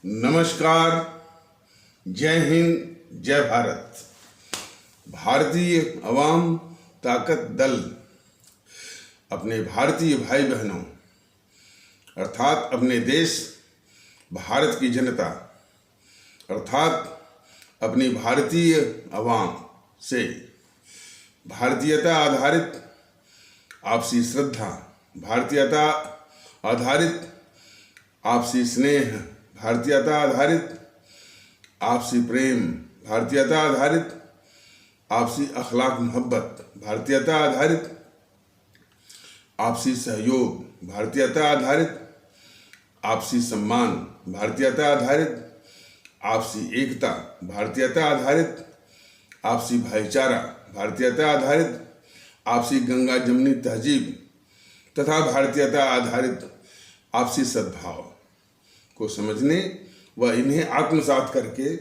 नमस्कार, जय हिंद, जय भारत। भारतीय अवाम ताकत दल अपने भारतीय भाई बहनों अर्थात अपने देश भारत की जनता अर्थात अपनी भारतीय अवाम से भारतीयता आधारित आपसी श्रद्धा, भारतीयता आधारित आपसी स्नेह, भारतीयता आधारित आपसी प्रेम, भारतीयता आधारित आपसी अखलाक मोहब्बत, भारतीयता आधारित आपसी सहयोग, भारतीयता आधारित आपसी सम्मान, भारतीयता आधारित आपसी एकता, भारतीयता आधारित आपसी भाईचारा, भारतीयता आधारित आपसी गंगा जमुनी तहजीब तथा भारतीयता आधारित आपसी सद्भाव को समझने व इन्हें आत्मसात करके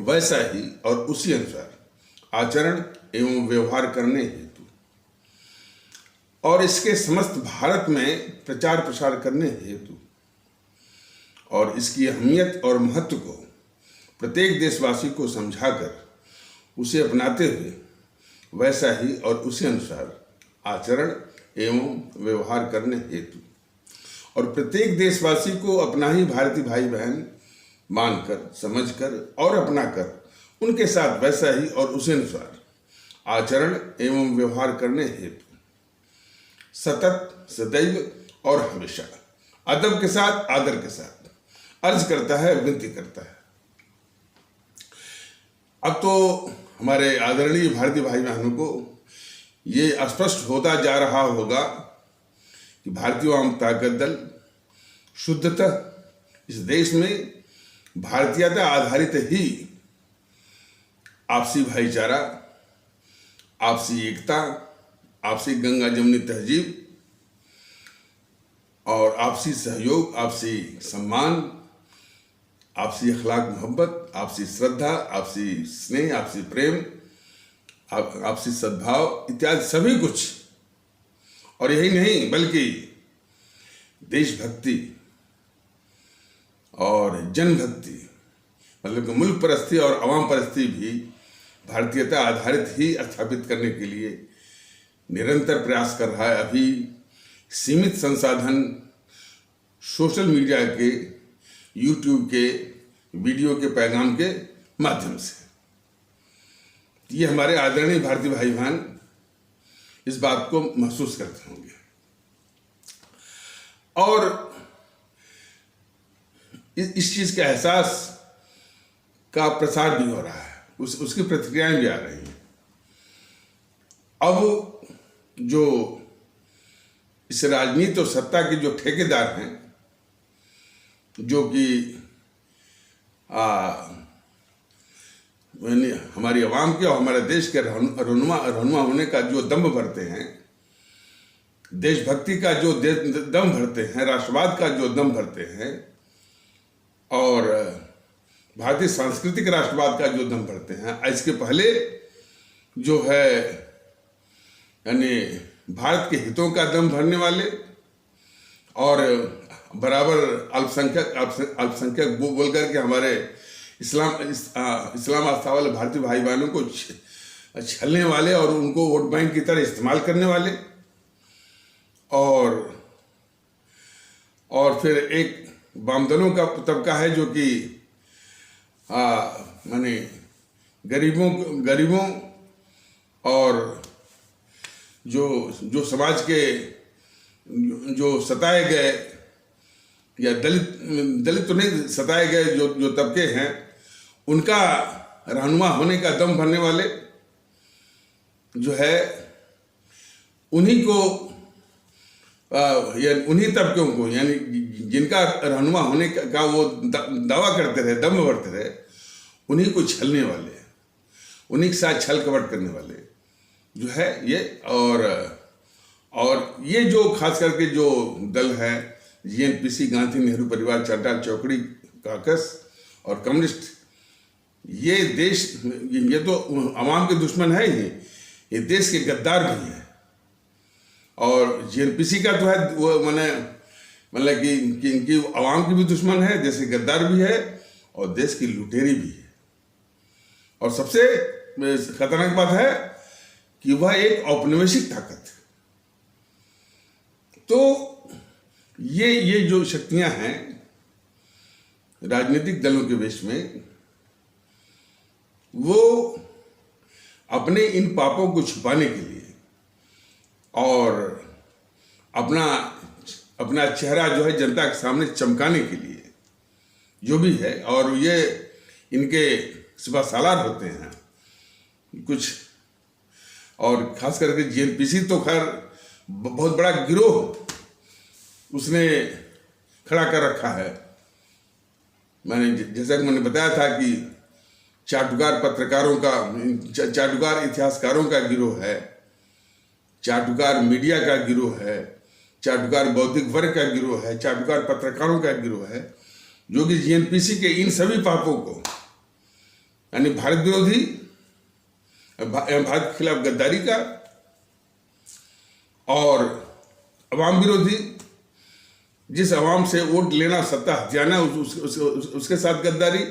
वैसा ही और उसी अनुसार आचरण एवं व्यवहार करने हेतु और इसके समस्त भारत में प्रचार प्रसार करने हेतु और इसकी अहमियत और महत्व को प्रत्येक देशवासी को समझाकर उसे अपनाते हुए वैसा ही और उसी अनुसार आचरण एवं व्यवहार करने हेतु और प्रत्येक देशवासी को अपना ही भारतीय भाई बहन मानकर, समझकर और अपनाकर उनके साथ वैसा ही और उसी अनुसार आचरण एवं व्यवहार करने हेतु सतत, सदैव और हमेशा अदब के साथ, आदर के साथ अर्ज करता है, विनती करता है। अब तो हमारे आदरणीय भारतीय भाई बहनों को ये स्पष्ट होता जा रहा होगा कि भारतीय अवाम ताकत दल शुद्धतः इस देश में भारतीयता आधारित ही आपसी भाईचारा, आपसी एकता, आपसी गंगा जमुनी तहजीब और आपसी सहयोग, आपसी सम्मान, आपसी अखलाक मोहब्बत, आपसी श्रद्धा, आपसी स्नेह, आपसी प्रेम, आपसी सद्भाव इत्यादि सभी कुछ। और यही नहीं बल्कि देशभक्ति और जनभक्ति मतलब कि मुल्क परस्ती और अवाम परस्ती भी भारतीयता आधारित ही स्थापित करने के लिए निरंतर प्रयास कर रहा है। अभी सीमित संसाधन सोशल मीडिया के, यूट्यूब के, वीडियो के पैगाम के माध्यम से ये हमारे आदरणीय भारतीय भाई बहन इस बात को महसूस करते होंगे और इस चीज के एहसास का प्रसार भी हो रहा है, उसकी प्रतिक्रियाएं भी आ रही हैं। अब जो इस राजनीति और सत्ता के जो ठेकेदार हैं, जो कि हमारी आवाम के और हमारे देश के रहनुमा होने का जो दम्भ भरते हैं, देशभक्ति का जो दम भरते हैं, राष्ट्रवाद का जो दम भरते हैं और भारतीय सांस्कृतिक राष्ट्रवाद का जो दम भरते हैं, इसके पहले जो है यानी भारत के हितों का दम भरने वाले और बराबर अल्पसंख्यक बोल करके हमारे इस्लाम आस्था वाले भारतीय भाई बहनों को छलने वाले और उनको वोट बैंक की तरह इस्तेमाल करने वाले और फिर एक वामदलों का तबका है जो कि माने गरीबों और जो समाज के जो सताए गए या दलित तो नहीं सताए गए जो तबके हैं, उनका रहनुमा होने का दम भरने वाले जो है उन्हीं को या उन्हीं तबकों को यानी जिनका रहनुमा होने का वो दावा करते रहे, दम भरते रहे, उन्हीं को छलने वाले, उन्हीं के साथ छल कपट करने वाले जो है ये और ये जो खास करके जो दल है GNPC, गांधी नेहरू परिवार, चड्ढा चौकड़ी काकस और कम्युनिस्ट, ये तो अवाम के दुश्मन है ही, ये देश के गद्दार भी हैं। और GNPC का तो है वो मैंने मतलब कि इनकी आवाम की भी दुश्मन है, देश की गद्दार भी है और देश की लुटेरी भी है। और सबसे खतरनाक बात है कि वह एक औपनिवेशिक ताकत है। तो ये जो शक्तियां हैं राजनीतिक दलों के वेश में, वो अपने इन पापों को छुपाने के लिए और अपना चेहरा जो है जनता के सामने चमकाने के लिए जो भी है, और ये इनके सिपा सालार होते हैं कुछ, और खास करके जेएनपीसी तो खैर बहुत बड़ा गिरोह उसने खड़ा कर रखा है। जैसा कि मैंने बताया था कि चाटुकार पत्रकारों का, चाटुकार इतिहासकारों का गिरोह है, चाटुकार मीडिया का गिरोह है, चाटुकार बौद्धिक वर्ग का गिरोह है, चाटुकार पत्रकारों का गिरोह है, जो कि जेएनपीसी के इन सभी पापों को, यानी भारत विरोधी, भारत के खिलाफ गद्दारी का और अवाम विरोधी, जिस अवाम से वोट लेना सत्ता हथियाना उसके साथ गद्दारी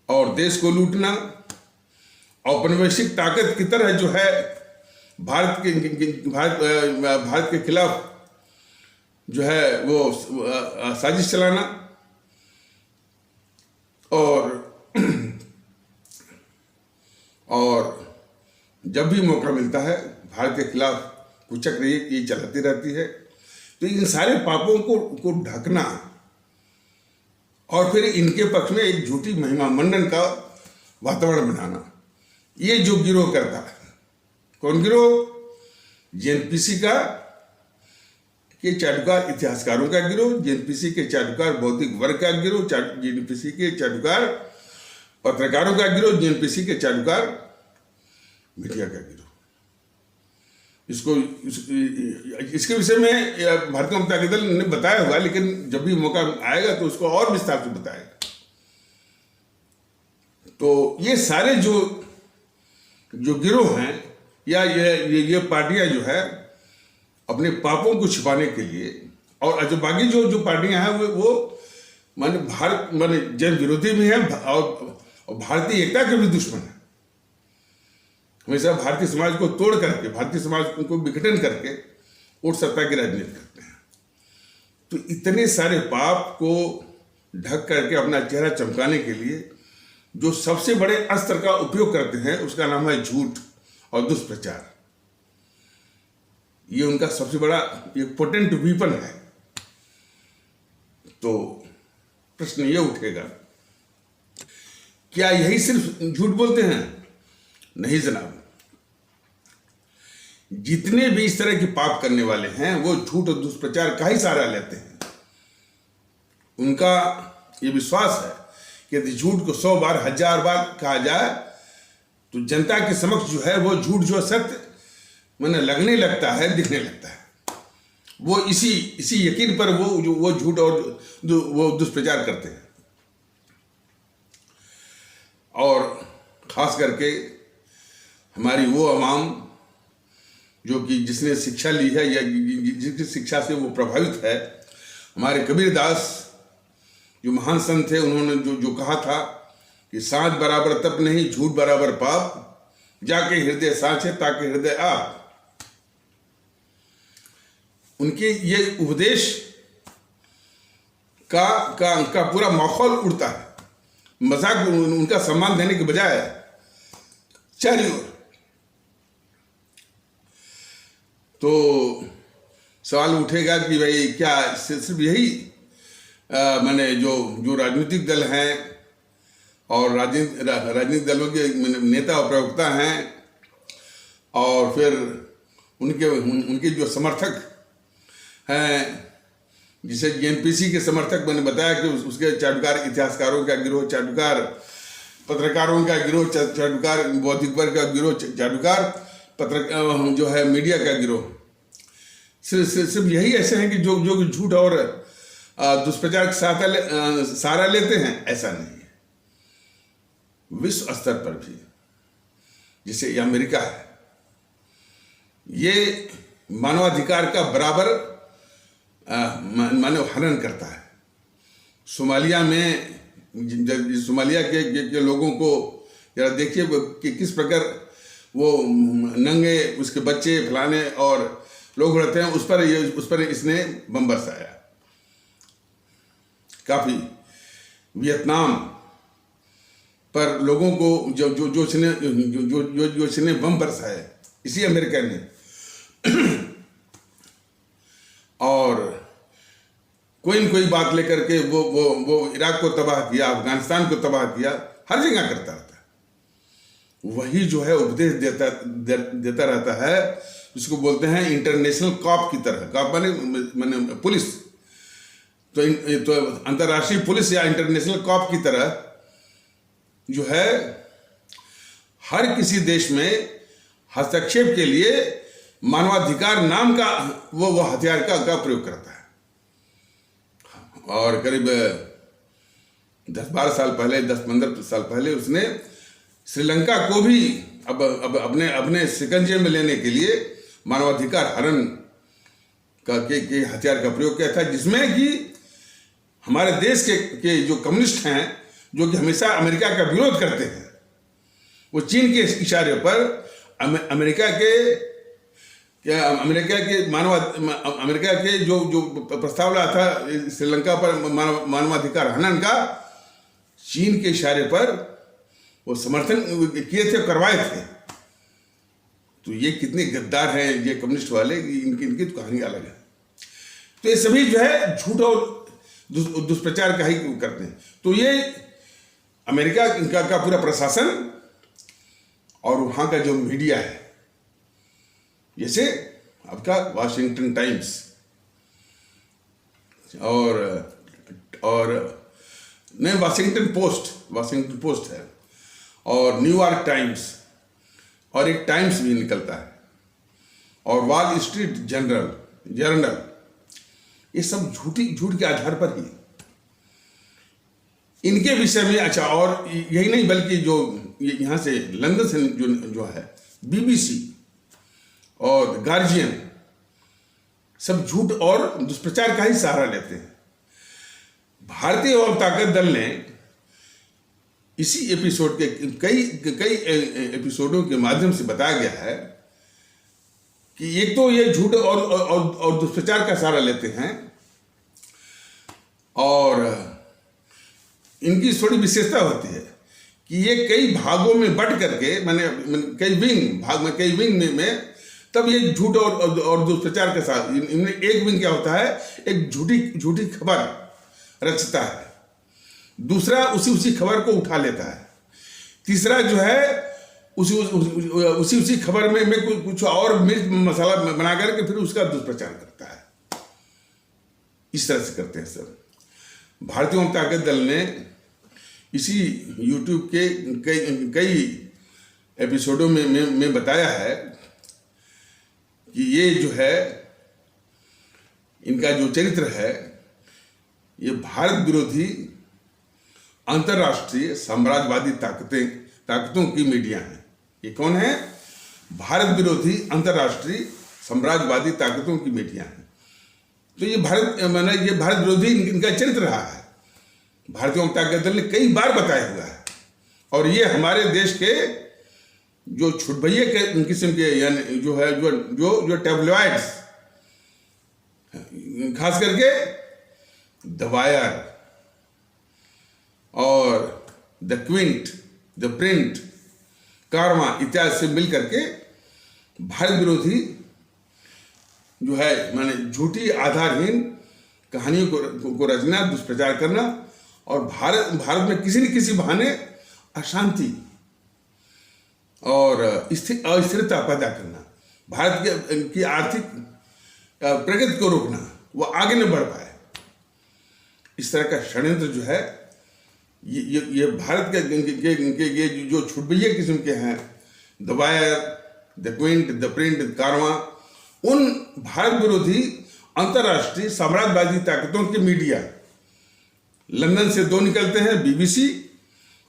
और देश को लूटना, औपनिवेशिक ताकत की तरह जो है भारत के खिलाफ जो है वो साजिश चलाना, और जब भी मौका मिलता है भारत के खिलाफ कुचक रही ये चलाती रहती है। तो इन सारे पापों को ढकना और फिर इनके पक्ष में एक झूठी महिमा मंडन का वातावरण बनाना, ये जो गिरोह करता है। कौन गिरोह? जेएनपीसी का के चाटुकार इतिहासकारों का गिरोह, जेएनपीसी के चाटुकार बौद्धिक वर्ग का गिरोह, जेएनपीसी के चाटुकार पत्रकारों का गिरोह, जेएनपीसी के चाटुकार मीडिया का गिरोह। इसके विषय में भारतीय जनता दल ने बताया हुआ, लेकिन जब भी मौका आएगा तो उसको और विस्तार से बताएगा। तो ये सारे जो गिरोह हैं या ये पार्टियां जो है अपने पापों को छिपाने के लिए, और जो बाकी जो पार्टियां हैं वो माने जन विरोधी भी हैं और भारतीय एकता के भी दुश्मन है। हमेशा भारतीय समाज को तोड़ करके, भारतीय समाज को विघटन करके वोट सत्ता की राजनीति करते हैं। तो इतने सारे पाप को ढक करके अपना चेहरा चमकाने के लिए जो सबसे बड़े अस्त्र का उपयोग करते हैं उसका नाम है झूठ और दुष्प्रचार। ये उनका सबसे बड़ा एक पोटेंट वीपन है। तो प्रश्न ये उठेगा, क्या यही सिर्फ झूठ बोलते हैं? नहीं जनाब, जितने भी इस तरह के पाप करने वाले हैं वो झूठ और दुष्प्रचार का ही सहारा लेते हैं। उनका ये विश्वास है कि यदि झूठ को 100 बार 1000 बार कहा जाए तो जनता के समक्ष जो है वो झूठ जो सत्य मैंने लगने लगता है, दिखने लगता है। वो इसी यकीन पर वो झूठ और वो दुष्प्रचार करते हैं। और खास करके हमारी वो अवाम जो कि जिसने शिक्षा ली है या जिसकी शिक्षा से वो प्रभावित है, हमारे कबीरदास जो महान संत थे, उन्होंने जो कहा था कि सांच बराबर तप नहीं, झूठ बराबर पाप, जाके हृदय सांचे ताके हृदय आप। उनके ये उपदेश का पूरा माहौल उड़ता है। मजाक उनका सम्मान देने के बजाय चारों ओर। तो सवाल उठेगा कि भाई क्या सिर्फ यही मैंने जो राजनीतिक दल हैं और राजनीतिक दलों के नेता और प्रवक्ता हैं और फिर उनके जो समर्थक हैं, जिसे जेएनपीसी के समर्थक मैंने बताया कि उसके चाटुकार इतिहासकारों का गिरोह, चाटुकार पत्रकारों का गिरोह, चाटुकार बौद्धिक वर्ग का गिरोह, चाटुकार जो है मीडिया का गिरोह, सिर्फ यही ऐसे हैं कि जो झूठ और दुष्प्रचार का सहारा लेते हैं? ऐसा नहीं है। विश्व स्तर पर भी जैसे ये अमेरिका है, ये मानवाधिकार का बराबर मानव हनन करता है। सोमालिया में सोमालिया के लोगों को जरा देखिए कि किस प्रकार वो नंगे उसके बच्चे फलाने और लोग रहते हैं, उस पर इसने बम बरसाया। काफी वियतनाम पर लोगों को जो इसने बम बरसाया इसी अमेरिका ने, और कोई न कोई बात लेकर के वो इराक को तबाह किया, अफगानिस्तान को तबाह किया, हर जगह करता रहता है। वही जो है उपदेश देता रहता है, जिसको बोलते हैं इंटरनेशनल कॉप की तरह। कॉप माने पुलिस, तो अंतर्राष्ट्रीय पुलिस या इंटरनेशनल कॉप की तरह जो है हर किसी देश में हस्तक्षेप के लिए मानवाधिकार नाम का वो हथियार का प्रयोग करता है। और करीब 10-12 साल पहले, 10-15 साल पहले उसने श्रीलंका को भी अब अपने शिकंजे में लेने के लिए मानवाधिकार हनन के हथियार का प्रयोग किया था, जिसमें कि हमारे देश के जो कम्युनिस्ट हैं, जो कि हमेशा अमेरिका का विरोध करते हैं, वो चीन के इशारे पर अमेरिका के जो प्रस्ताव लाया था श्रीलंका पर मानवाधिकार हनन का, चीन के इशारे पर वो समर्थन किए थे, करवाए थे। तो ये कितने गद्दार हैं ये कम्युनिस्ट वाले, इनकी तो कहानी अलग है। तो ये सभी जो है झूठ और दुष्प्रचार का ही करते हैं। तो ये अमेरिका का पूरा प्रशासन और वहाँ का जो मीडिया है, जैसे आपका वाशिंगटन टाइम्स और नहीं वाशिंगटन पोस्ट है, और न्यूयॉर्क टाइम्स, और एक टाइम्स भी निकलता है, और वॉल स्ट्रीट जर्नल, ये सब झूठ के आधार पर ही इनके विषय में। अच्छा, और यही नहीं बल्कि जो यहाँ से लंदन से जो है BBC और गार्जियन, सब झूठ और दुष्प्रचार का ही सहारा लेते हैं। भारतीय एवं ताकत दल ने इसी एपिसोड के कई एपिसोडों के माध्यम से बताया गया है कि एक तो ये झूठ और दुष्प्रचार का सहारा लेते हैं, और इनकी थोड़ी विशेषता होती है कि ये कई भागों में बट करके, मैंने कई विंग में तब ये झूठ और दुष्प्रचार के साथ इनमें एक विंग क्या होता है, एक झूठी खबर रचता है, दूसरा उसी खबर को उठा लेता है, तीसरा जो है उसी खबर में कुछ और मिर्च मसाला बना करके फिर उसका दुष्प्रचार करता है। इस तरह से करते हैं सर। भारतीय जनता ताकत दल ने इसी YouTube के कई एपिसोडों में बताया है कि ये जो है इनका जो चरित्र है, ये भारत विरोधी अंतर्राष्ट्रीय साम्राज्यवादी ताकतों की मीडिया है। ये कौन है? भारत विरोधी अंतर्राष्ट्रीय साम्राज्यवादी ताकतों की मीडिया है। तो ये भारत विरोधी इनका चरित्र रहा है, भारतीय जनता ताकत दल ने कई बार बताया हुआ है। और ये हमारे देश के जो छुटभैये के किस्म के, यानी जो है जो टैब्लॉइड्स, खास करके द वायर और the Quint, the print, Karma इत्यादि से मिल करके भारत विरोधी जो है झूठी आधारहीन कहानियों को रचना, दुष्प्रचार करना, और भारत में किसी न किसी बहाने अशांति और अस्थिरता पैदा करना, भारत की आर्थिक प्रगति को रोकना, वो आगे न बढ़ पाए। इस तरह का षड्यंत्र जो है ये भारत के ये जो छुटभैये किस्म के हैं, the wire, the Quint, the print, Karma, उन भारत विरोधी अंतर्राष्ट्रीय साम्राज्यवादी ताकतों के मीडिया, लंदन से 2 निकलते हैं, BBC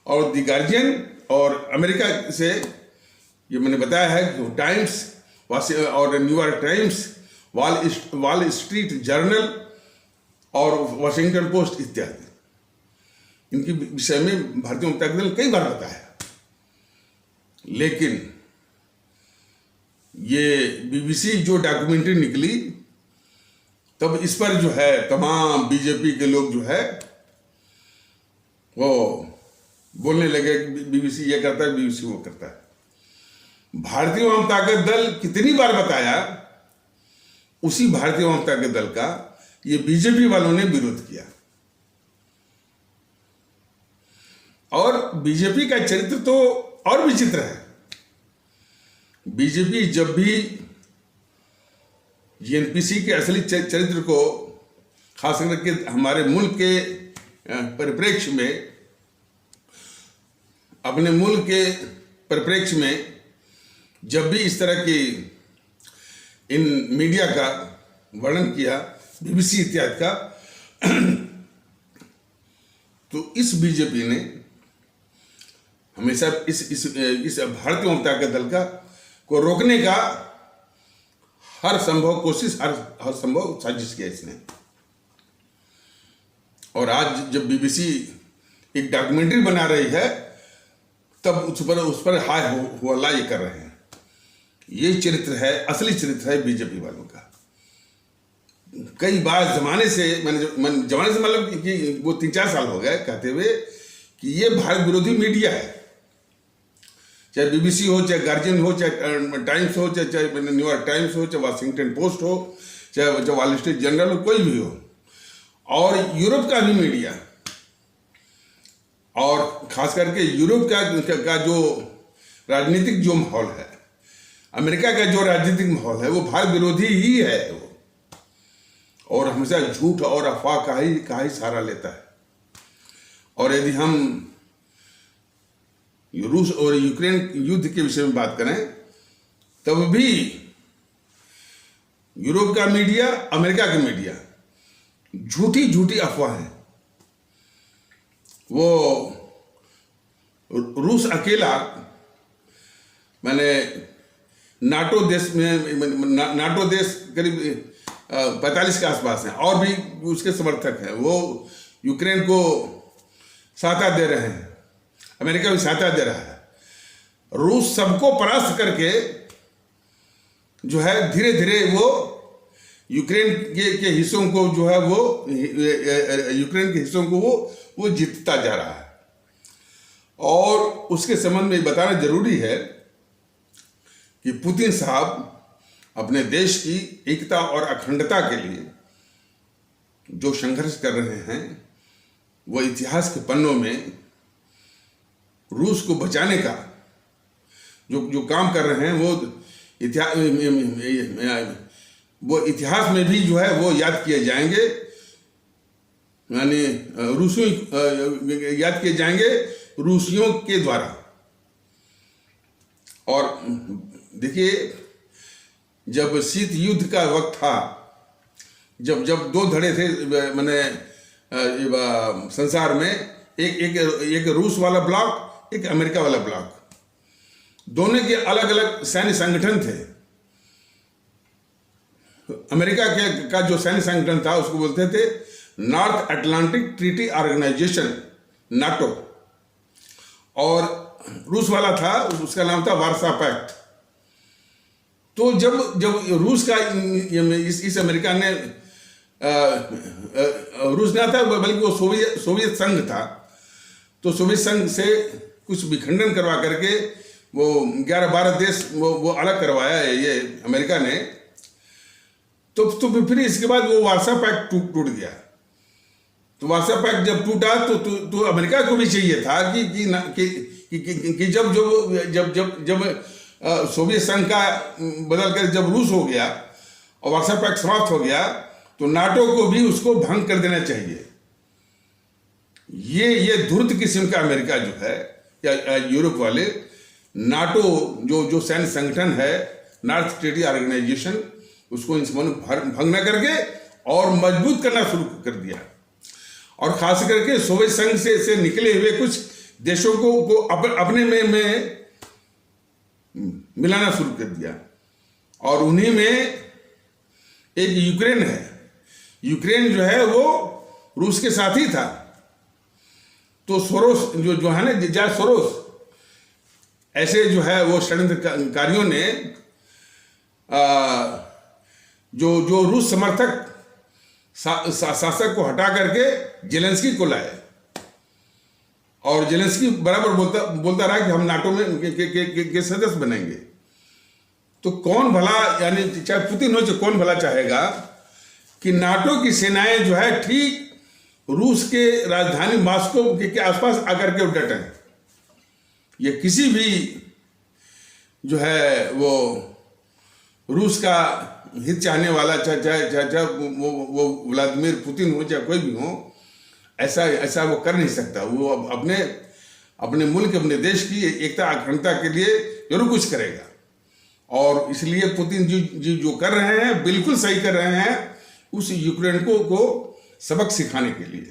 और द गार्जियन, और अमेरिका से ये मैंने बताया है टाइम्स और New York times, wall street journal और वॉशिंगटन पोस्ट इत्यादि। इनके विषय में भारतीय जनता दल कई बार बताया, लेकिन ये बीबीसी जो डॉक्यूमेंट्री निकली, तब इस पर जो है तमाम बीजेपी के लोग जो है वो बोलने लगे बीबीसी ये करता है, बीबीसी वो करता है। भारतीय जनता दल कितनी बार बताया, उसी भारतीय जनता दल का ये बीजेपी वालों ने विरोध किया। और बीजेपी का चरित्र तो और विचित्र है। बीजेपी जब भी एनपीसी के असली चरित्र को, खास करके हमारे मुल्क के परिप्रेक्ष्य में, अपने मुल्क के परिप्रेक्ष्य में जब भी इस तरह की इन मीडिया का वर्णन किया, बीबीसी इत्यादि का, तो इस बीजेपी ने हमेशा इस भारतीय जनता दल का को रोकने का हर संभव कोशिश, हर संभव साजिश किया इसने। और आज जब बीबीसी एक डॉक्यूमेंट्री बना रही है, तब उस पर हाय हल्ला ये कर रहे हैं। ये चरित्र है, असली चरित्र है बीजेपी वालों का। कई बार जमाने से मतलब कि वो 3-4 साल हो गए कहते हुए कि ये भारत विरोधी मीडिया है। चाहे बीबीसी हो, चाहे गार्जियन हो, चाहे टाइम्स हो, चाहे न्यूयॉर्क टाइम्स हो, चाहे वाशिंगटन पोस्ट हो, चाहे वॉल स्ट्रीट जर्नल हो, कोई भी हो, और यूरोप का भी मीडिया, और खास करके यूरोप का जो राजनीतिक जो माहौल है, अमेरिका का जो राजनीतिक माहौल है, वो भारत विरोधी ही है वो, और हमेशा झूठ और अफवाह का ही सहारा लेता है। और यदि हम रूस और यूक्रेन युद्ध के विषय में बात करें, तब भी यूरोप का मीडिया, अमेरिका का मीडिया झूठी अफवाहें, वो रूस अकेला, मैंने नाटो देश करीब 45 के आसपास हैं, और भी उसके समर्थक हैं, वो यूक्रेन को सहायता दे रहे हैं, अमेरिका भी सहायता दे रहा है। रूस सबको परास्त करके जो है धीरे धीरे वो यूक्रेन के हिस्सों को जो है वो यूक्रेन के हिस्सों को वो जीतता जा रहा है। और उसके संबंध में बताना जरूरी है कि पुतिन साहब अपने देश की एकता और अखंडता के लिए जो संघर्ष कर रहे हैं, वो इतिहास के पन्नों में रूस को बचाने का जो काम कर रहे हैं, वो इतिहास में भी जो है वो याद किए जाएंगे, यानी याद किए जाएंगे रूसियों के द्वारा। और देखिए, जब शीत युद्ध का वक्त था, जब 2 धड़े थे मैंने संसार में, एक रूस वाला ब्लॉक, एक अमेरिका वाला ब्लॉक, दोनों के अलग अलग सैन्य संगठन थे। अमेरिका का जो सैन्य संगठन था उसको बोलते थे North Atlantic Treaty Organization, NATO, और रूस वाला था, उसका नाम था वार्सा पैक्ट। तो जब रूस का इस अमेरिका ने रूस ना था बल्कि वो सोवियत संघ था, तो सोवियत संघ से कुछ विखंडन करवा करके वो 11-12 देश वो अलग करवाया है ये अमेरिका ने। तो फिर इसके बाद वो वार्सा पैक्ट टूट गया। तो वार्सा पैक्ट जब टूटा तो अमेरिका को भी चाहिए था कि जब सोवियत संघ का बदल कर जब रूस हो गया और वार्सा पैक्ट समाप्त हो गया, तो नाटो को भी उसको भंग कर देना चाहिए। ये धूर्त किस्म का अमेरिका जो है या यूरोप वाले, नाटो जो सैन्य संगठन है, नॉर्थ ट्रीटी ऑर्गेनाइजेशन, उसको इन भंग न करके और मजबूत करना शुरू कर दिया। और खास करके सोवियत संघ से निकले हुए कुछ देशों को अपने में मिलाना शुरू कर दिया। और उन्हीं में एक यूक्रेन है। यूक्रेन जो है वो रूस के साथ ही था। तो सोरोस जो है ना, जॉर्ज सोरोस, ऐसे जो है वो षड्यंत्रकारियों ने जो रूस समर्थक शासक को हटा करके जेलेंस्की को लाए, और जेलेंस्की बराबर बोलता रहा कि हम नाटो में के सदस्य बनेंगे। तो कौन भला, यानी चाहे पुतिन हो चाहे कौन भला चाहेगा कि नाटो की सेनाएं जो है ठीक रूस के राजधानी मॉस्को के आसपास आकर के डटें। ये किसी भी जो है वो रूस का हित चाहने वाला, चाहे वो व्लादिमीर पुतिन हो चाहे कोई भी हो, ऐसा वो कर नहीं सकता। वो अपने मुल्क, अपने देश की एकता अखंडता के लिए जरूर कुछ करेगा। और इसलिए पुतिन जी जो कर रहे हैं बिल्कुल सही कर रहे हैं, उस यूक्रेन को सबक सिखाने के लिए।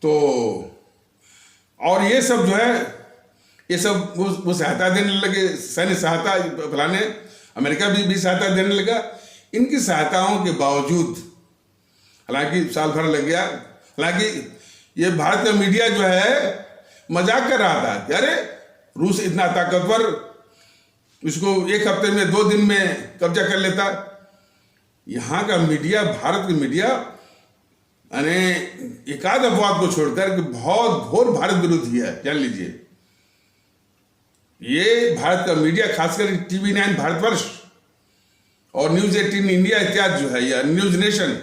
तो और ये सब जो है, ये सब वो सहायता देने लगे, सैन्य सहायता फैलाने, अमेरिका भी सहायता देने लगा। इनकी सहायताओं के बावजूद, हालांकि साल भर लग गया, हालांकि ये भारत का मीडिया जो है मजाक कर रहा था कि अरे रूस इतना ताकतवर, इसको एक हफ्ते में 2 दिन में कब्जा कर लेता। यहाँ का मीडिया, भारत का मीडिया, यानी एकाध अपवाद को छोड़कर कि बहुत घोर भारत विरोधी है, जान लीजिए। ये भारत का मीडिया, खासकर टीवी 9 भारतवर्ष और न्यूज 18 इंडिया इत्यादि जो है, या न्यूज नेशन,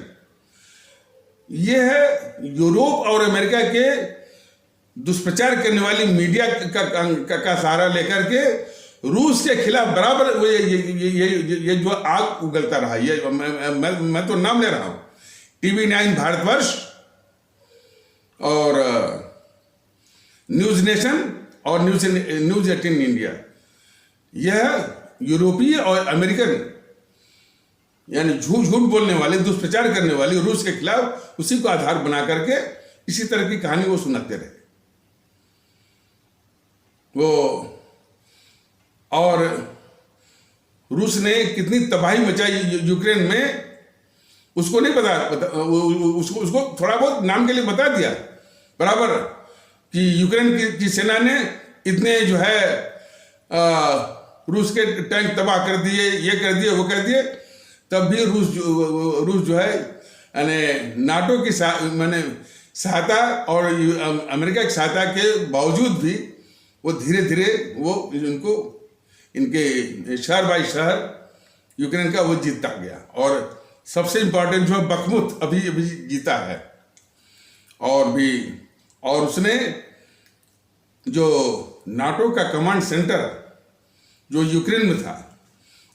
ये है यूरोप और अमेरिका के दुष्प्रचार करने वाली मीडिया का सहारा लेकर के रूस के खिलाफ बराबर ये जो आग उगलता रहा। ये मैं तो नाम ले रहा हूं, टीवी 9 भारतवर्ष और न्यूज नेशन और न्यूज 18 इंडिया, यह यूरोपीय और अमेरिकन, यानी झूठ बोलने वाले, दुष्प्रचार करने वाले रूस के खिलाफ, उसी को आधार बना करके इसी तरह की कहानी वो सुनाते रहे। वो और रूस ने कितनी तबाही मचाई यूक्रेन में, उसको नहीं पता, उसको थोड़ा बहुत नाम के लिए बता दिया बराबर कि यूक्रेन की सेना ने इतने जो है रूस के टैंक तबाह कर दिए, ये कर दिए, वो कर दिए। तब भी रूस जो है, यानी नाटो की सहायता और अमेरिका की सहायता के बावजूद भी वो धीरे धीरे वो इनके शहर बाई शहर यूक्रेन का वो जीतता गया। और सबसे इंपॉर्टेंट जो है बखमुत अभी जीता है। और उसने जो नाटो का कमांड सेंटर जो यूक्रेन में था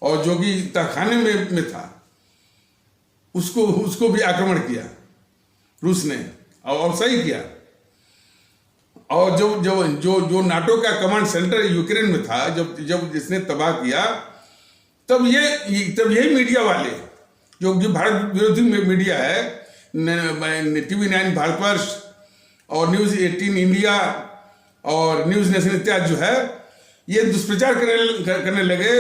और जो कि तहखाने में था, उसको भी आक्रमण किया रूस ने, और सही किया। और जो नाटो का कमांड सेंटर यूक्रेन में था, जब जिसने तबाह किया, तब यही मीडिया वाले जो भारत विरोधी मीडिया है, टीवी 9 भारतवर्ष और न्यूज 18 इंडिया और न्यूज नेशन इत्यादि जो है, ये दुष्प्रचार करने लगे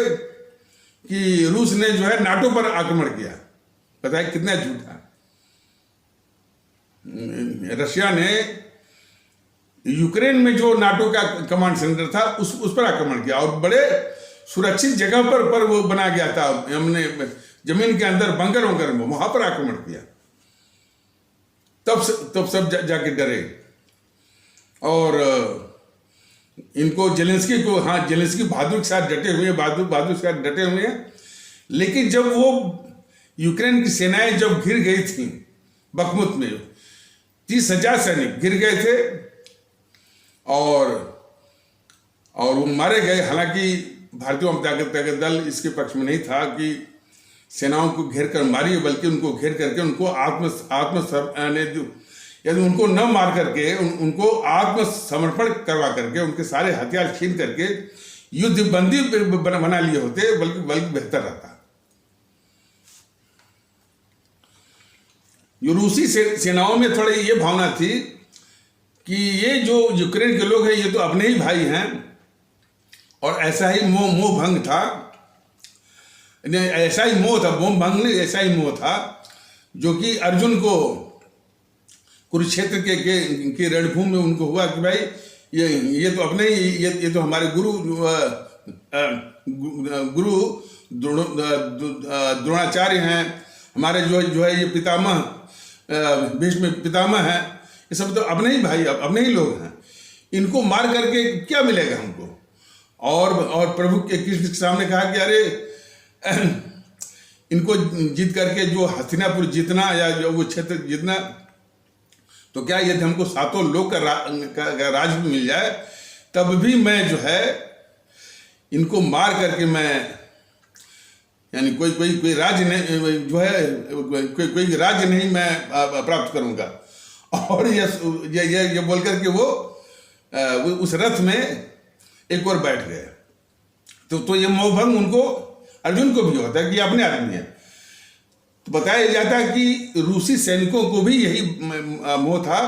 कि रूस ने जो है नाटो पर आक्रमण किया। पता है कितना झूठा। रशिया ने यूक्रेन में जो नाटो का कमांड सेंटर था उस पर आक्रमण किया, और बड़े सुरक्षित जगह पर वो बना गया था, हमने जमीन के अंदर बंकर में वहां पर आक्रमण किया। तब सब जाके डरे। और इनको जेलेंस्की को, हाँ जेलेंस्की बहादुर के साथ डटे हुए, बहादुर के साथ डटे हुए हैं। लेकिन जब वो यूक्रेन की सेनाएं जब घिर गई थी बखमुत में, 30,000 सैनिक गिर गए थे और वो मारे गए। हालांकि भारतीय ताकत दल इसके पक्ष में नहीं था कि सेनाओं को घेर कर मारिए, बल्कि उनको घेर करके उनको यदि उनको न मार करके उनको आत्मसमर्पण करवा करके उनके सारे हथियार छीन करके युद्ध बंदी बना लिए होते, बल्कि बेहतर रहता। रूसी सेनाओं में थोड़ी ये भावना थी कि ये जो यूक्रेन के लोग हैं ये तो अपने ही भाई हैं, और ऐसा ही मोह भंग था, ऐसा ही मोह था, मोह भंग नहीं, ऐसा ही मोह था जो कि अर्जुन को कुरुक्षेत्र के रणभूमि में उनको हुआ कि भाई ये तो अपने ही ये तो हमारे गुरु द्रोणाचार्य हैं, हमारे जो है ये पितामह भीष्म पितामह हैं, ये सब तो अपने ही भाई अपने ही लोग हैं, इनको मार करके क्या मिलेगा हमको। और प्रभु के कृष्ण के सामने कहा कि अरे इनको जीत करके जो हस्तिनापुर जीतना या जो वो क्षेत्र जीतना, तो क्या यदि हमको सातों लोक का राज भी मिल जाए तब भी मैं जो है इनको मार करके मैं यानी कोई राज्य नहीं जो है कोई राज्य नहीं मैं प्राप्त करूंगा। और ये बोल करके वो उस रथ में एक और बैठ गए। तो ये मोहभंग उनको अर्जुन को भी होता है कि अपने आदमी है। तो बताया जाता है कि रूसी सैनिकों को भी यही मोह था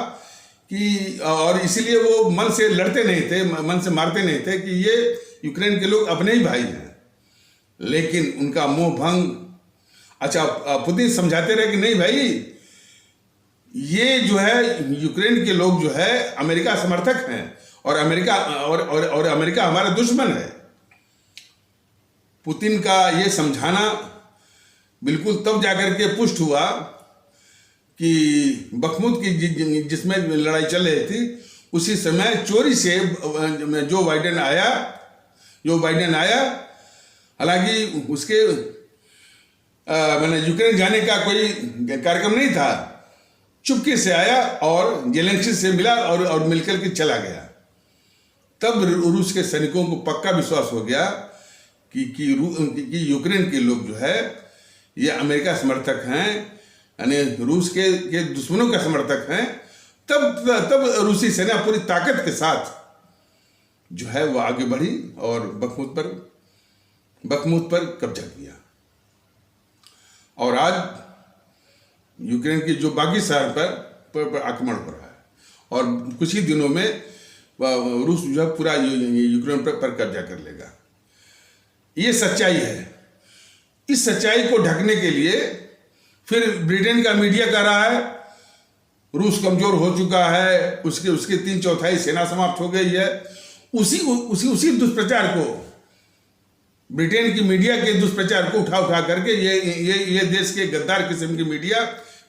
कि, और इसीलिए वो मन से लड़ते नहीं थे, मन से मारते नहीं थे कि ये यूक्रेन के लोग अपने ही भाई हैं। लेकिन उनका मोह भंग, अच्छा पुतिन समझाते रहे कि नहीं भाई ये जो है यूक्रेन के लोग जो है अमेरिका समर्थक हैं और अमेरिका हमारा दुश्मन है। पुतिन का ये समझाना बिल्कुल तब जाकर के पुष्ट हुआ कि बखमुत की जिसमें लड़ाई चल रही थी उसी समय चोरी से जो बाइडेन आया, हालांकि उसके मैंने यूक्रेन जाने का कोई कार्यक्रम नहीं था, चुपके से आया और जेलेंस्की से मिला और मिलकर के चला गया। तब रूस के सैनिकों को पक्का विश्वास हो गया कि यूक्रेन के लोग जो है ये अमेरिका समर्थक हैं, यानी रूस के दुश्मनों का समर्थक हैं। तब रूसी सेना पूरी ताकत के साथ जो है वो आगे बढ़ी और बखमुत पर कब्जा किया। और आज यूक्रेन के जो बाकी शहर पर आक्रमण हो रहा है और कुछ ही दिनों में रूस जो है पूरा यूक्रेन पर कब्जा कर लेगा। ये सच्चाई है। इस सच्चाई को ढकने के लिए फिर ब्रिटेन का मीडिया कह रहा है रूस कमजोर हो चुका है, उसके 3/4 सेना समाप्त हो गई है। उसी दुष्प्रचार को, ब्रिटेन की मीडिया के दुष्प्रचार को उठा करके ये देश के गद्दार किस्म की media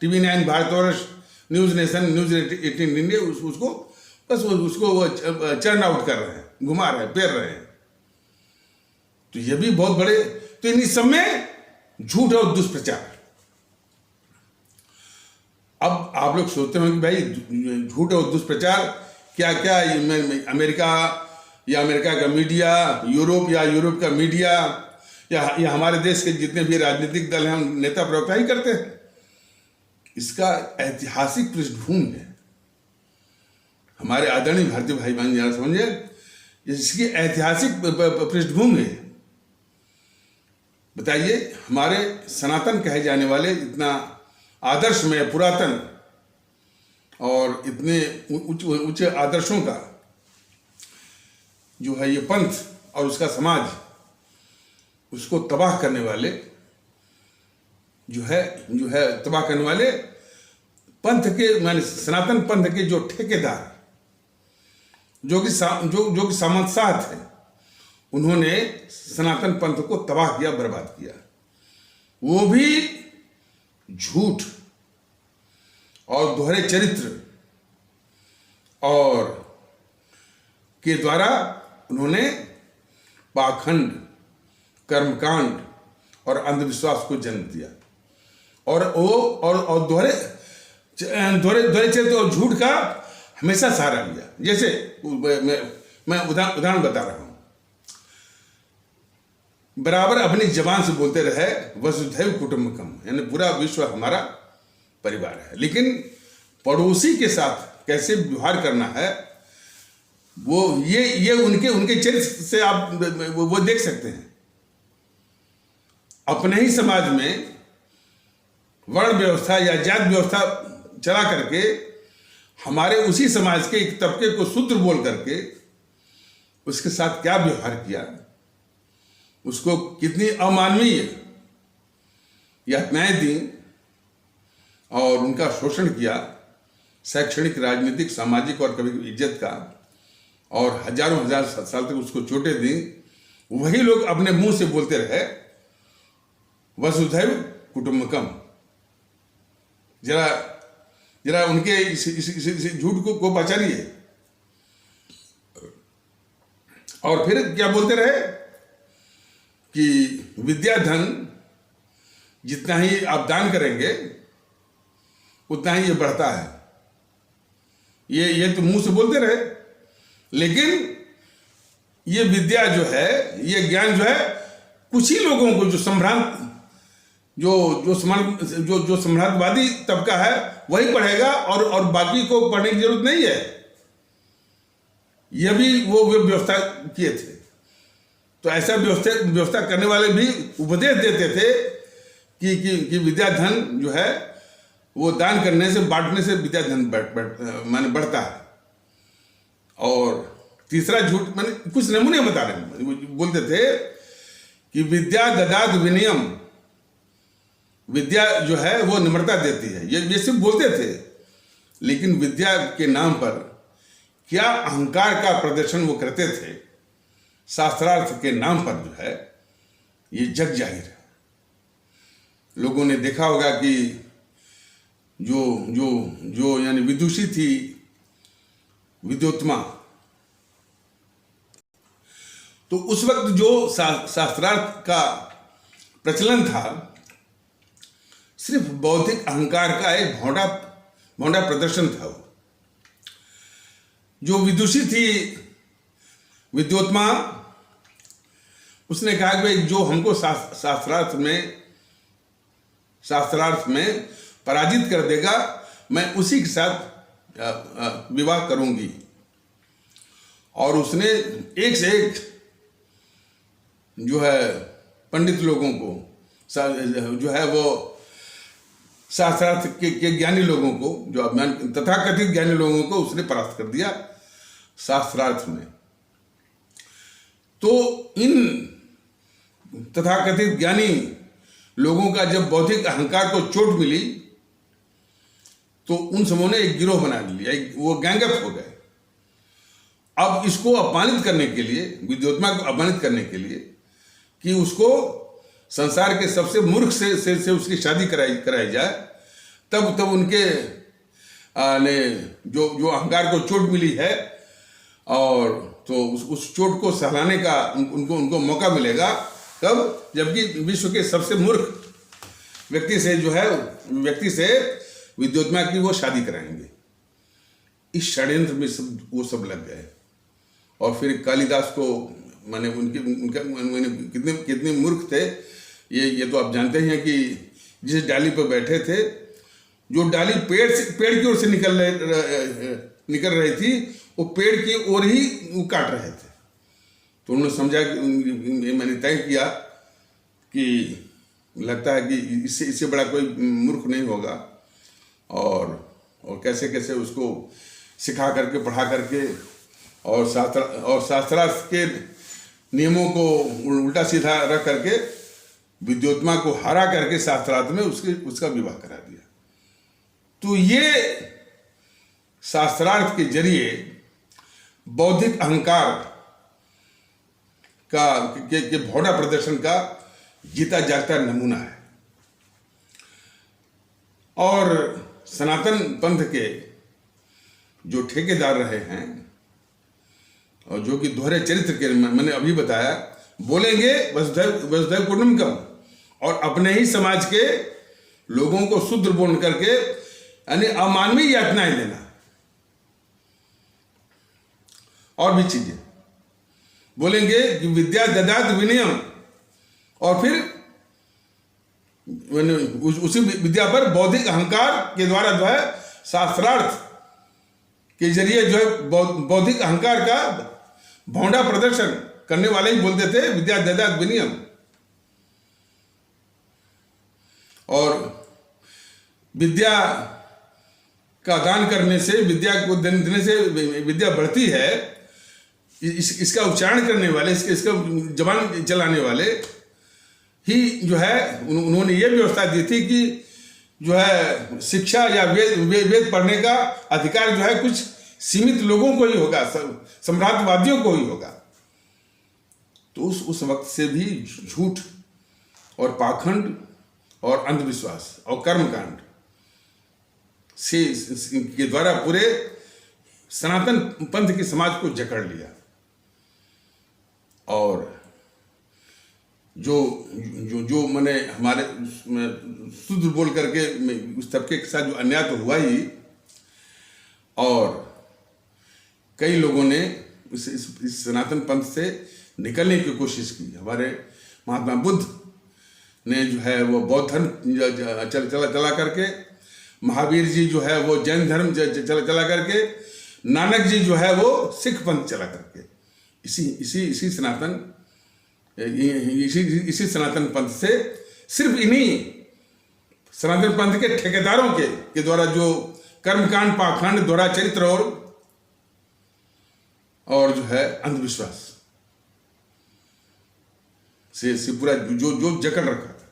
TV9, Bharatvarsh, news nation, news 18 India उसको चर्न आउट कर रहे हैं, घुमा रहे हैं, फेर रहे हैं। तो ये भी बहुत बड़े, तो इन सब में झूठ और दुष्प्रचार। अब आप लोग सोचते हो कि भाई झूठ और दुष्प्रचार क्या क्या, अमेरिका या अमेरिका का मीडिया, यूरोप का मीडिया या हमारे देश के जितने भी राजनीतिक दल हैं नेता प्रवक्ता ही करते हैं। इसका ऐतिहासिक पृष्ठभूमि है। हमारे आदरणीय भारतीय भाई बहन जरा समझे, इसकी ऐतिहासिक पृष्ठभूमि है। बताइए, हमारे सनातन कहे जाने वाले इतना आदर्शमय, पुरातन और इतने उच्च आदर्शों का जो है ये पंथ और उसका समाज, उसको तबाह करने वाले जो है तबाह करने वाले पंथ के, माने सनातन पंथ के जो ठेकेदार, जो कि सामंत शाह थे, उन्होंने सनातन पंथ को तबाह किया, बर्बाद किया। वो भी झूठ और दोहरे चरित्र और के द्वारा उन्होंने पाखंड, कर्मकांड और अंधविश्वास को जन्म दिया। और दोहरे चरित्र और झूठ का हमेशा सहारा लिया। जैसे मैं उदाहरण बता रहा हूं, बराबर अपनी जबान से बोलते रहे वसुधैव कुटुंबकम, यानी पूरा विश्व हमारा परिवार है, लेकिन पड़ोसी के साथ कैसे व्यवहार करना है वो ये उनके चरित्र से आप वो देख सकते हैं। अपने ही समाज में वर्ण व्यवस्था या जात व्यवस्था चला करके हमारे उसी समाज के एक तबके को शूद्र बोल करके उसके साथ क्या व्यवहार किया, उसको कितनी अमानवीय यातनाएं दी, और उनका शोषण किया, शैक्षणिक, राजनीतिक, सामाजिक और कभी इज्जत का, और हजारों हजार साल तक उसको चोटें दी, वही लोग अपने मुंह से बोलते रहे वसुधैव कुटुंबकम। जरा जरा उनके इस झूठ को पहचानिए। और फिर क्या बोलते रहे कि विद्या धन जितना ही आप दान करेंगे उतना ही ये बढ़ता है। ये तो मुंह से बोलते रहे, लेकिन ये विद्या जो है, ये ज्ञान जो है, कुछ ही लोगों को, जो सम्भ्रांत, जो सम्राटवादी तबका है वही पढ़ेगा, और बाकी को पढ़ने की जरूरत नहीं है। यह भी वो व्यवस्था किए थे। तो ऐसा व्यवस्था करने वाले भी उपदेश देते थे कि विद्या धन जो है वो दान करने से, बांटने से विद्या धन माने बढ़ता है। और तीसरा झूठ, मैंने कुछ नमूने बता रहे हैं, बोलते थे कि विद्या ददात विनयम, विद्या जो है वो निम्रता देती है। ये सिर्फ बोलते थे, लेकिन विद्या के नाम पर क्या अहंकार का प्रदर्शन वो करते थे शास्त्रार्थ के नाम पर, जो है ये जग जाहिर है। लोगों ने देखा होगा कि जो यानी विदुषी थी, विद्योत्मा, तो उस वक्त जो शास्त्रार्थ का प्रचलन था, सिर्फ बौद्धिक अहंकार का एक भौंडा प्रदर्शन था। वो जो विदुषी थी, विद्योत्मा, उसने कहा कि भाई जो हमको शास्त्रार्थ में पराजित कर देगा, मैं उसी के साथ विवाह करूंगी। और उसने एक से एक जो है पंडित लोगों को, जो है वो शास्त्रार्थ के ज्ञानी लोगों को, जो तथाकथित ज्ञानी लोगों को उसने परास्त कर दिया शास्त्रार्थ में। तो इन तथाकथित ज्ञानी लोगों का जब बौद्धिक अहंकार को चोट मिली, तो उन समूह ने एक गिरोह बना लिया, वो गैंगअप हो गए। अब इसको अपमानित करने के लिए, विद्योत्मा को अपमानित करने के लिए, कि उसको संसार के सबसे मूर्ख से उसकी शादी कराई जाए, तब उनके ने जो अहंकार को चोट मिली है, और तो उस चोट को सहलाने का उनको मौका मिलेगा। कब? जबकि विश्व के सबसे मूर्ख व्यक्ति से विद्योत्मा की वो शादी कराएंगे। इस षड्यंत्र में वो सब लग गए। और फिर कालिदास को, माने कितने मूर्ख थे ये तो आप जानते हैं कि जिस डाली पर बैठे थे, जो डाली पेड़ की ओर से निकल रही थी, वो पेड़ की ओर ही वो काट रहे थे। तो उन्होंने समझा कि मैंने तय किया कि लगता है कि इससे बड़ा कोई मूर्ख नहीं होगा, और कैसे उसको सिखा करके, पढ़ा करके, और शास्त्रार्थ के नियमों को उल्टा सीधा रख करके विद्योत्मा को हरा करके शास्त्रार्थ में उसका विवाह करा दिया। तो ये शास्त्रार्थ के जरिए बौद्धिक अहंकार के भौड़ा प्रदर्शन का जीता जागता नमूना है। और सनातन पंथ के जो ठेकेदार रहे हैं, और जो कि दोहरे चरित्र के, मैंने अभी बताया, बोलेंगे वसुधैव कुटुंबकम, और अपने ही समाज के लोगों को शूद्र बोल करके यानी अमानवीय यातनाएं देना, और भी चीजें बोलेंगे कि विद्या ददात विनयम, और फिर उसी विद्या पर बौद्धिक अहंकार के द्वारा जो है शास्त्रार्थ के जरिए जो है बौद्धिक अहंकार का भौंडा प्रदर्शन करने वाले ही बोलते थे विद्या ददात विनयम। और विद्या का दान करने से, विद्या को देने से विद्या बढ़ती है, इसका उच्चारण करने वाले, इसका जबान चलाने वाले ही जो है, उन्होंने ये व्यवस्था दी थी कि जो है शिक्षा या वेद पढ़ने का अधिकार जो है कुछ सीमित लोगों को ही होगा, सम्राटवादियों को ही होगा। तो उस वक्त से भी झूठ और पाखंड और अंधविश्वास और कर्मकांड से के द्वारा पूरे सनातन पंथ के समाज को जकड़ लिया। और जो जो जो मैंने हमारे शुद्ध बोल करके उस तबके के साथ जो अन्याय तो हुआ ही, और कई लोगों ने इस सनातन पंथ से निकलने की कोशिश की। हमारे महात्मा बुद्ध ने जो है वो बौद्ध धर्म चला करके, महावीर जी जो है वो जैन धर्म चला करके, नानक जी जो है वो सिख पंथ चला करके, इसी सनातन पंथ से सिर्फ इन्हीं सनातन पंथ के ठेकेदारों के द्वारा जो कर्मकांड, पाखंड, दोहरा चरित्र और जो है अंधविश्वास से पूरा जो जकड़ रखा था।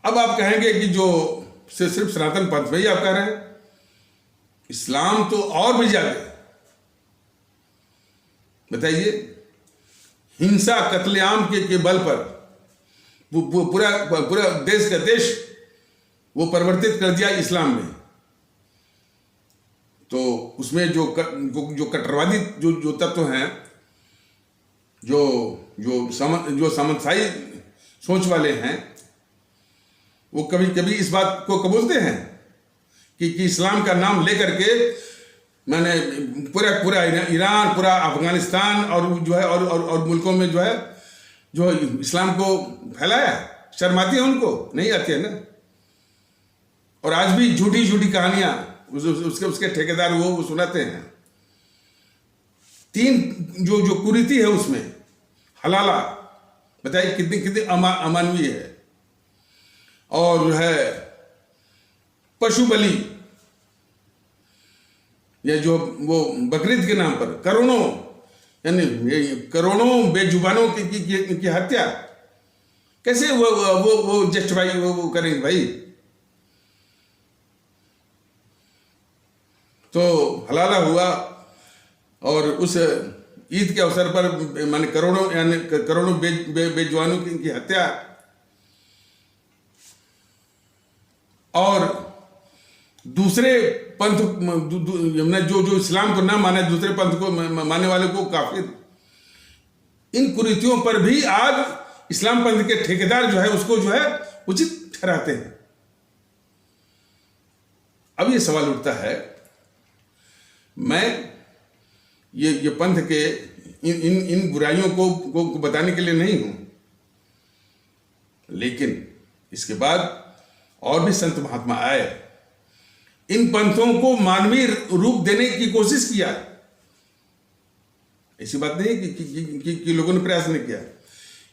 अब आप कहेंगे कि जो सिर्फ सनातन पंथ में ही आप कह रहे हैं, इस्लाम तो और भी ज्यादा। बताइए, हिंसा कत्लेआम के बल पर पूरा देश का देश वो परिवर्तित कर दिया इस्लाम में। तो उसमें जो कट्टरवादी जो तत्व हैं, जो सामंतशाही सोच वाले हैं, वो कभी इस बात को कबूलते हैं कि इस्लाम का नाम लेकर के मैंने पूरा ईरान, पूरा अफगानिस्तान और जो है और मुल्कों में जो इस्लाम को फैलाया। शर्म आती है उनको? नहीं आती है ना। और आज भी झूठी कहानियां उसके ठेकेदार वो सुनाते हैं। 3 जो कुरीति है उसमें, हलाला, बताइए कितनी अमानवीय है। और जो है पशु बलि, या जो वो बकरीद के नाम पर करोड़ों बेजुबानों की हत्या, कैसे वो जस्टिफाई वो करेंगे भाई? तो हलाला हुआ, और उस ईद के अवसर पर माने करोड़ों बेजुबानों की हत्या। और दूसरे पंथ जो इस्लाम को ना माने, दूसरे पंथ को मानने वाले को काफिर। इन कुरीतियों पर भी आज इस्लाम पंथ के ठेकेदार जो है उसको जो है उचित ठहराते हैं। अब ये सवाल उठता है, मैं ये पंथ के इन बुराइयों को बताने के लिए नहीं हूं, लेकिन इसके बाद और भी संत महात्मा आए, इन पंथों को मानवीय रूप देने की कोशिश किया। ऐसी बात नहीं कि लोगों ने प्रयास नहीं किया।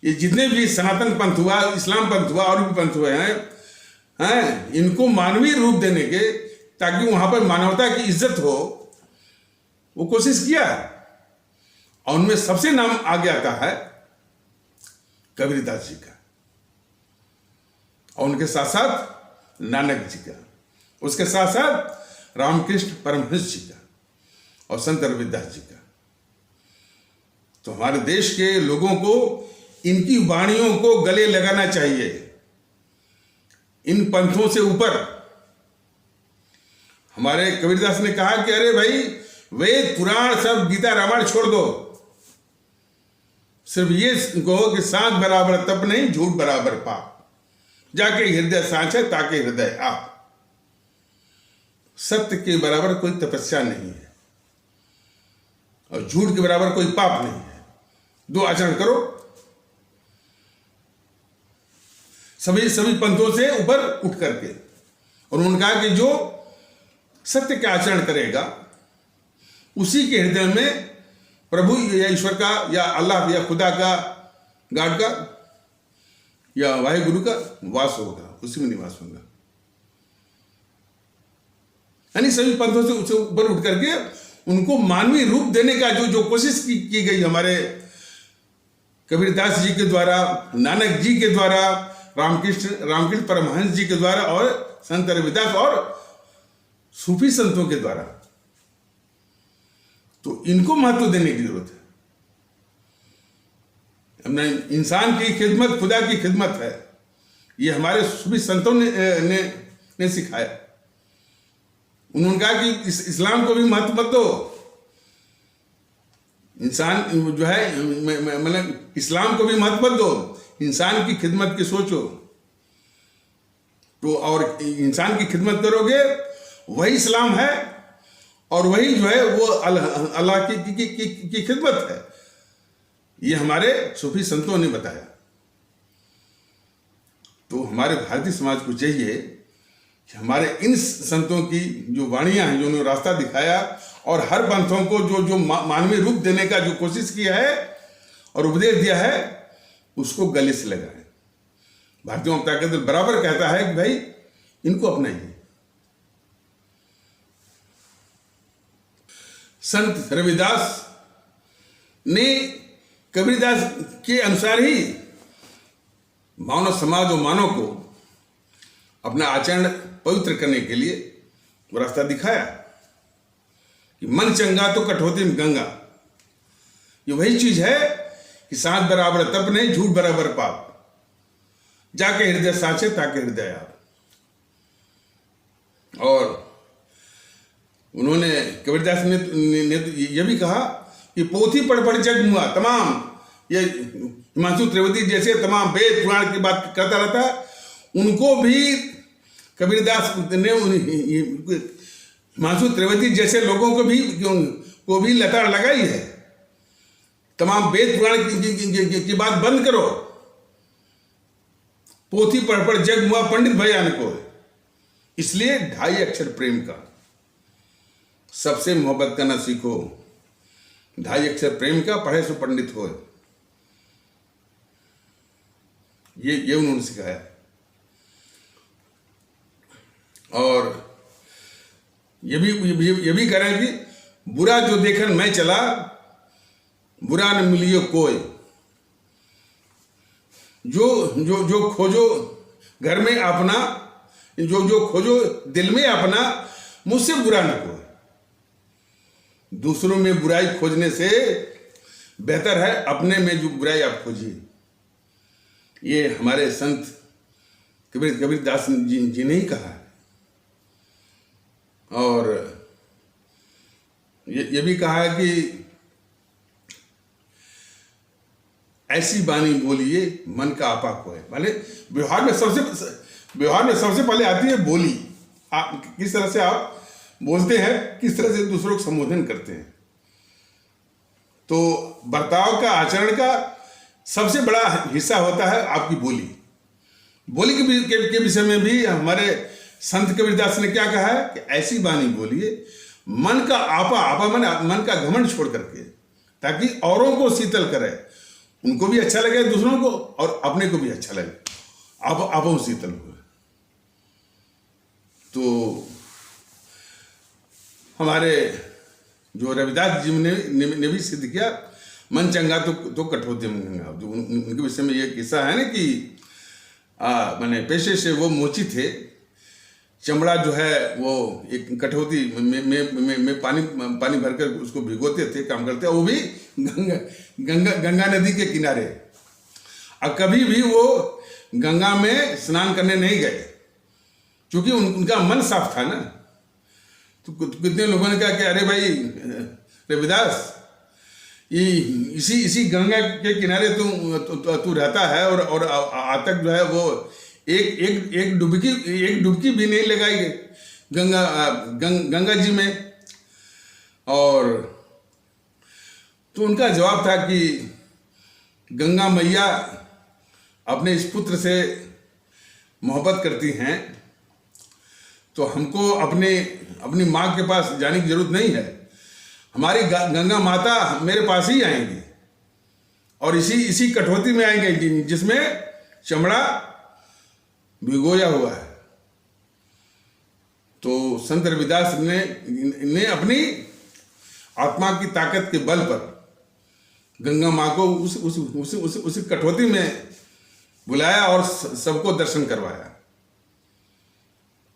ये जितने भी सनातन पंथ हुआ, इस्लाम पंथ हुआ, और भी पंथ हुए हैं, इनको मानवीय रूप देने के, ताकि वहां पर मानवता की इज्जत हो, वो कोशिश किया। और उनमें सबसे नाम आगे आता है कबीरदास जी का, और उनके साथ साथ नानक जी का, उसके साथ साथ रामकृष्ण परमहंस जी का, और संत रविदास जी का। तो हमारे देश के लोगों को इनकी वाणियों को गले लगाना चाहिए। इन पंथों से ऊपर हमारे कबीरदास ने कहा कि अरे भाई, वेद पुराण सब गीता रामायण छोड़ दो, सिर्फ ये कहो कि सांच बराबर तप नहीं, झूठ बराबर पाप, जाके हृदय सांच है ताके हृदय आप। सत्य के बराबर कोई तपस्या नहीं है, और झूठ के बराबर कोई पाप नहीं है। 2 आचरण करो। सभी पंथों से ऊपर उठ करके। और उन्होंने कहा कि जो सत्य का आचरण करेगा, उसी के हृदय में प्रभु या ईश्वर का या अल्लाह या खुदा का, गॉड का या वाहिगुरु का वास होगा, उसी में निवास होगा। यानी सभी पंथों से उससे ऊपर उठ करके उनको मानवीय रूप देने का जो कोशिश की गई हमारे कबीरदास जी के द्वारा, नानक जी के द्वारा, रामकृष्ण परमहंस जी के द्वारा और संत रविदास और सूफी संतों के द्वारा। तो इनको महत्व देने की जरूरत है। हमने इंसान की खिदमत खुदा की खिदमत है, ये हमारे सूफी संतों ने सिखाया। उन्होंने कहा कि इस्लाम को भी महत्व मत दो, इंसान जो है मतलब इस्लाम को भी महत्व मत दो, इंसान की खिदमत की सोचो। तो और इंसान की खिदमत करोगे वही इस्लाम है, और वही जो है वो अल्लाह की खिदमत है। ये हमारे सूफी संतों ने बताया। तो हमारे भारतीय समाज को चाहिए कि हमारे इन संतों की जो वाणियां हैं, जो उन्होंने रास्ता दिखाया, और हर पंथों को जो मानवीय रूप देने का जो कोशिश किया है और उपदेश दिया है, उसको गले से लगाएं। भारतीय जनता दल बराबर कहता है कि भाई इनको अपनाइए। संत रविदास ने कबीरदास के अनुसार ही मानव समाज और मानव को अपना आचरण पवित्र करने के लिए वो रास्ता दिखाया कि मन चंगा तो कठौती में गंगा। ये वही चीज है कि सांस बराबर तप नहीं, झूठ बराबर पाप, जाके हृदय साचे ताके हृदय आप। और उन्होंने कबीरदास ने यह भी कहा कि पोथी पढ़ जग मुआ तमाम, ये हिमांशु त्रिवेदी जैसे तमाम वेद पुराण की बात करता रहता, उनको भी कबीरदास ने हिमांशु त्रिवेदी जैसे लोगों को भी लताड़ लगाई है। तमाम वेद पुराण की बात बंद करो, पोथी पढ़ जग मुआ पंडित भयान को। इसलिए 2.5 अक्षर प्रेम का, सबसे मोहब्बत करना सीखो, 2.5 अक्षर प्रेम का, पढ़े सो पंडित हो। ये उन्होंने सिखाया। और ये भी कह रहे हैं कि बुरा जो देखन मैं चला, बुरा न मिलियो कोई। जो खोजो घर में अपना, जो खोजो दिल में अपना, मुझसे बुरा न कोई। दूसरों में बुराई खोजने से बेहतर है अपने में जो बुराई आप खोजिए। ये हमारे संत कबीरदास जी ने ही कहा है। और ये भी कहा है कि ऐसी बानी बोलिए मन का आपा खोए। माने व्यवहार में सबसे पहले आती है बोली। आप किस तरह से आप बोलते हैं, किस तरह से दूसरों को संबोधन करते हैं। तो बर्ताव का, आचरण का सबसे बड़ा हिस्सा होता है आपकी बोली। बोली के विषय में भी हमारे संत कबीरदास ने क्या कहा है कि ऐसी बानी बोलिए मन का आपा मन का घमंड छोड़ करके, ताकि औरों को शीतल करे, उनको भी अच्छा लगे, दूसरों को और अपने को भी अच्छा लगे, आप शीतल हुए। तो हमारे जो रविदास जी ने भी सिद्ध किया, मन चंगा तो कठौती में गंगा। जो उनके विषय में ये किस्सा है ना कि मैंने पेशे से वो मोची थे, चमड़ा जो है वो एक कठौती में पानी भरकर उसको भिगोते थे, काम करते, वो भी गंगा नदी के किनारे। और कभी भी वो गंगा में स्नान करने नहीं गए, क्योंकि उनका मन साफ था ना। तो कितने लोगों ने कहा कि अरे भाई रविदास, इसी गंगा के किनारे तू रहता है, और आज तक जो है वो एक डुबकी भी नहीं लगाई गंगा जी में। और तो उनका जवाब था कि गंगा मैया अपने इस पुत्र से मोहब्बत करती हैं, तो हमको अपनी माँ के पास जाने की जरूरत नहीं है। हमारी गंगा माता मेरे पास ही आएंगी, और इसी कठौती में आएंगे जिसमें चमड़ा भिगोया हुआ है। तो संत रविदास ने अपनी आत्मा की ताकत के बल पर गंगा माँ को उस कठौती में बुलाया और सबको दर्शन करवाया।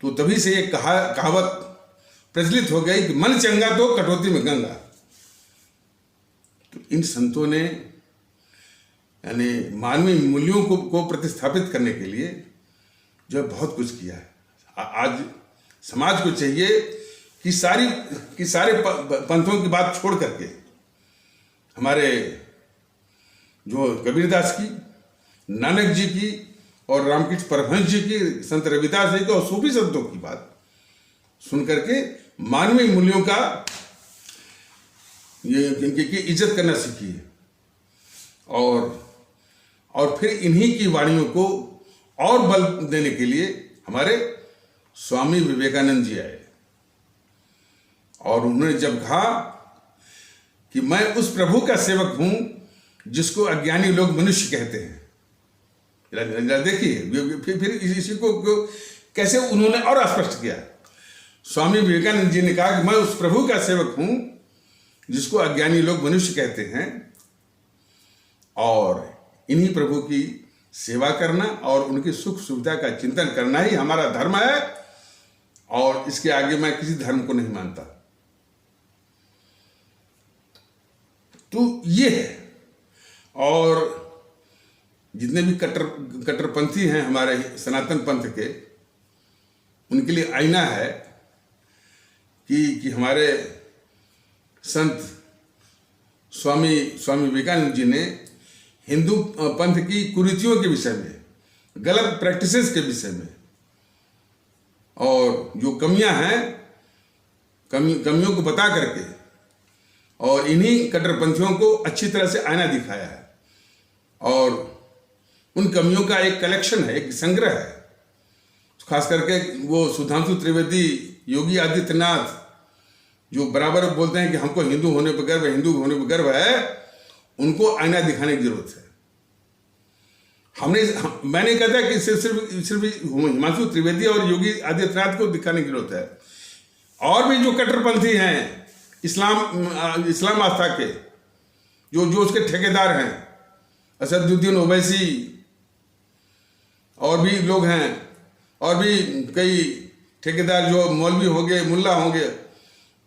तो तभी से एक कहावत प्रचलित हो गई कि मन चंगा तो कटौती में गंगा। तो इन संतों ने यानी मानवीय मूल्यों को प्रतिस्थापित करने के लिए जो बहुत कुछ किया है। आज समाज को चाहिए कि सारे पंथों की बात छोड़ करके हमारे जो कबीरदास की, नानक जी की और रामकृष्ण परमहंस जी की, संत रविदास जी की और सूफी संतों की बात सुन करके मानवीय मूल्यों का की इज्जत करना सीखिए। और फिर इन्हीं की वाणियों को और बल देने के लिए हमारे स्वामी विवेकानंद जी आए और उन्होंने जब कहा कि मैं उस प्रभु का सेवक हूं जिसको अज्ञानी लोग मनुष्य कहते हैं। देखिए फिर इसी को कैसे उन्होंने और स्पष्ट किया। स्वामी विवेकानंद जी ने कहा कि मैं उस प्रभु का सेवक हूं जिसको अज्ञानी लोग मनुष्य कहते हैं, और इन्हीं प्रभु की सेवा करना और उनकी सुख सुविधा का चिंतन करना ही हमारा धर्म है, और इसके आगे मैं किसी धर्म को नहीं मानता। तो ये है। और जितने भी कट्टरपंथी हैं हमारे सनातन पंथ के, उनके लिए आईना है कि हमारे संत स्वामी विवेकानंद जी ने हिंदू पंथ की कुरीतियों के विषय में, गलत प्रैक्टिसेस के विषय में और जो कमियां हैं, कमियों को बता करके और इन्हीं कट्टरपंथियों को अच्छी तरह से आईना दिखाया है। और उन कमियों का एक कलेक्शन है, एक संग्रह है। खास करके वो सुधांशु त्रिवेदी, योगी आदित्यनाथ जो बराबर बोलते हैं कि हमको हिंदू होने पर गर्व है, हिंदू होने पर गर्व है, उनको आईना दिखाने की जरूरत है। मैंने कहा था कि सिर्फ हिमांशु त्रिवेदी और योगी आदित्यनाथ को दिखाने की जरूरत है। और भी जो कट्टरपंथी हैं इस्लाम आस्था के, जो उसके ठेकेदार हैं, असदुद्दीन ओवैसी और भी लोग हैं, और भी कई ठेकेदार जो मौलवी हो गए, मुल्ला हो गए,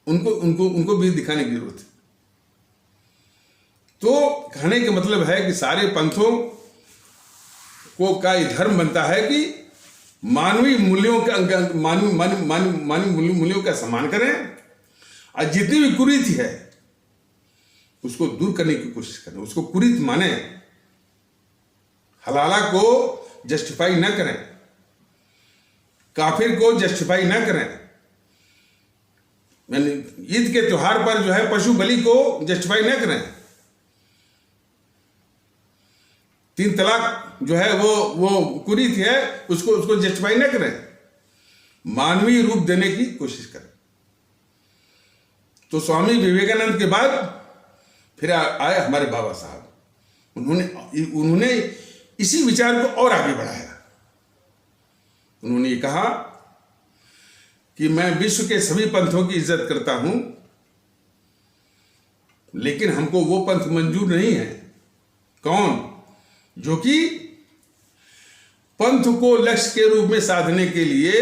उनको भी दिखाने की जरूरत है। तो कहने का मतलब है कि सारे पंथों को का ये धर्म बनता है कि मानवीय मूल्यों का सम्मान करें, और जितनी भी कुरीति है उसको दूर करने की कोशिश करें। उसको कुरीत माने, हलाला को जस्टिफाई न करें, काफिर को जस्टिफाई न करें। यानी ईद के त्योहार पर जो है पशु बलि को जस्टिफाई न करें। 3 तलाक जो है वो कुरीत है, उसको जस्टिफाई न करें, मानवीय रूप देने की कोशिश करें। तो स्वामी विवेकानंद के बाद फिर आए हमारे बाबा साहब। उन्होंने इसी विचार को और आगे बढ़ाया। उन्होंने ये कहा कि मैं विश्व के सभी पंथों की इज्जत करता हूं, लेकिन हमको वो पंथ मंजूर नहीं है। कौन? जो कि पंथ को लक्ष्य के रूप में साधने के लिए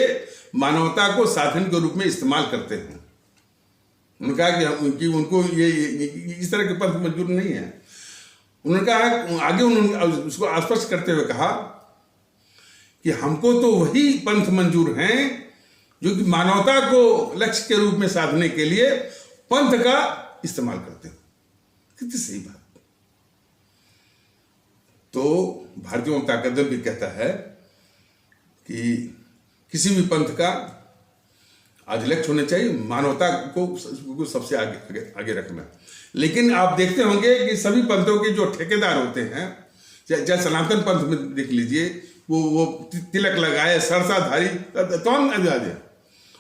मानवता को साधन के रूप में इस्तेमाल करते हैं। उन्होंने कहा कि उनको ये इस तरह के पंथ मंजूर नहीं है। उन्होंने कहा, आगे उन्होंने उसको स्पष्ट करते हुए कहा कि हमको तो वही पंथ मंजूर हैं जो कि मानवता को लक्ष्य के रूप में साधने के लिए पंथ का इस्तेमाल करते हैं। कितनी सही बात। तो भारतीय जनता दल भी कहता है कि किसी भी पंथ का आज लक्ष्य होना चाहिए मानवता को सबसे आगे रखना। लेकिन आप देखते होंगे कि सभी पंथों के जो ठेकेदार होते हैं, चाहे सनातन पंथ में देख लीजिए, वो तिलक लगाए, सरसाधारी तमाम अंदाज।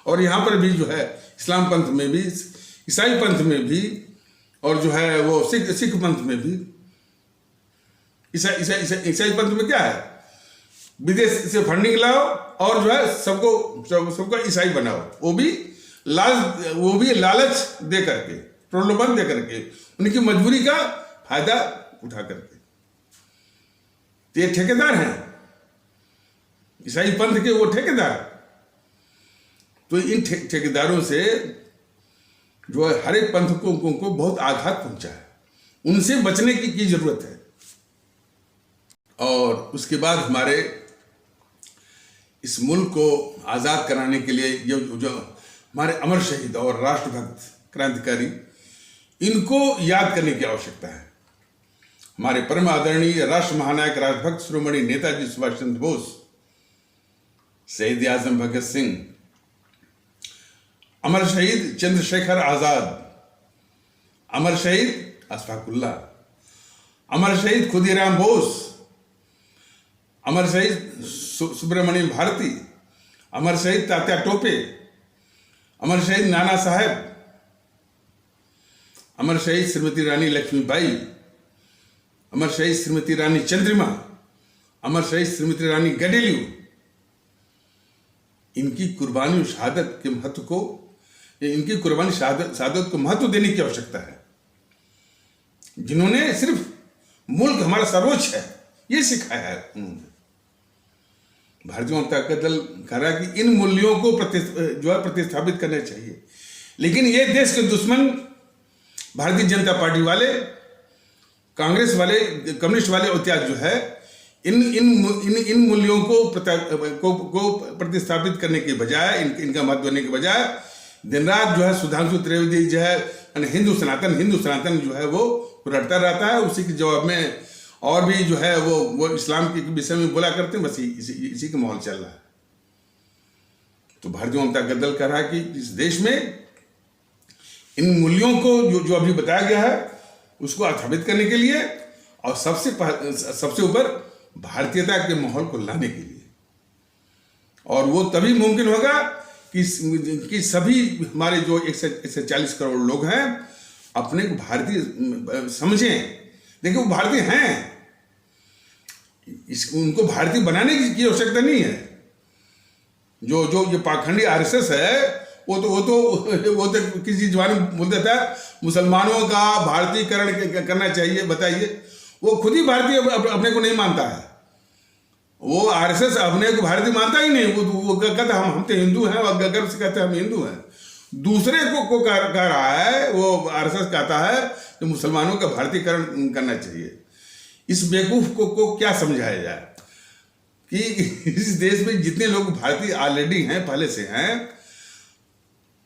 और यहाँ पर भी जो है इस्लाम पंथ में भी, ईसाई पंथ में भी, और जो है वो सिख पंथ में भी। ईसाई पंथ में क्या है, विदेश से फंडिंग लाओ और जो है सबको ईसाई बनाओ, वो भी लालच दे करके, प्रलोभन दे करके, उनकी मजबूरी का फायदा उठा करके। तो ये ठेकेदार हैं। ईसाई पंथ के वो ठेकेदार। तो इन ठेकेदारों से जो है हर एक पंथ को बहुत आघात पहुंचा है, उनसे बचने की जरूरत है। और उसके बाद हमारे इस मुल्क को आज़ाद कराने के लिए जो हमारे अमर शहीद और राष्ट्रभक्त क्रांतिकारी, इनको याद करने की आवश्यकता है। हमारे परम आदरणीय राष्ट्र महानायक राजभक्त शिरोमणि नेताजी सुभाष चंद्र बोस, शहीद आजम भगत सिंह, अमर शहीद चंद्रशेखर आजाद, अमर शहीद अशफाक उल्लाह, अमर शहीद खुदीराम बोस, अमर शहीद सुब्रमण्यम भारती, अमर शहीद तात्या टोपे, अमर शहीद नाना साहेब, अमर शहीद श्रीमती रानी लक्ष्मीबाई, अमर शहीद श्रीमती रानी चंद्रिमा, अमर शहीद श्रीमती रानी गडेलियू, इनकी कुर्बानी शहादत के महत्व को, इनकी कुर्बानी शहादत को महत्व देने की आवश्यकता है, जिन्होंने सिर्फ मुल्क हमारा सर्वोच्च है ये सिखाया है उन्होंने। भारतीय जनता दल कह रहा है कि इन मूल्यों को जो है प्रतिस्थापित करना चाहिए, लेकिन ये देश के दुश्मन भारतीय जनता पार्टी वाले, कांग्रेस वाले, कम्युनिस्ट वाले इत्यादि जो है इन मूल्यों को प्रतिस्थापित करने के बजाय, इनका मत देने के बजाय दिन रात जो है सुधांशु त्रिवेदी जो है हिंदू सनातन जो है वो रटता रहता है। उसी के जवाब में और भी जो है वो इस्लाम के विषय में बोला करते हैं। बस इसी का माहौल चल रहा है। तो भारतीय जनता दल कह रहा है कि इस देश में इन मूल्यों को जो अभी बताया गया है उसको स्थापित करने के लिए और सबसे ऊपर भारतीयता के माहौल को लाने के लिए, और वो तभी मुमकिन होगा कि सभी हमारे जो 140 करोड़ लोग हैं अपने को भारतीय समझें। देखिए वो भारतीय हैं, उनको भारतीय बनाने की आवश्यकता नहीं है। जो ये पाखंडी आरएसएस है वो तो किसी जवान में बोल देता है मुसलमानों का भारतीयकरण करना चाहिए। बताइए, वो खुद ही भारतीय अपने को नहीं मानता है। वो आरएसएस अपने को भारतीय मानता ही नहीं। वो कहता हम तो हिंदू हैं और गर्व से कहते हैं हम हिंदू हैं। दूसरे को कह रहा है, वो आरएसएस कहता है कि मुसलमानों का भारतीयकरण करना चाहिए। इस बेवकूफ को क्या समझाया जाए कि इस देश में जितने लोग भारतीय ऑलरेडी हैं, पहले से हैं,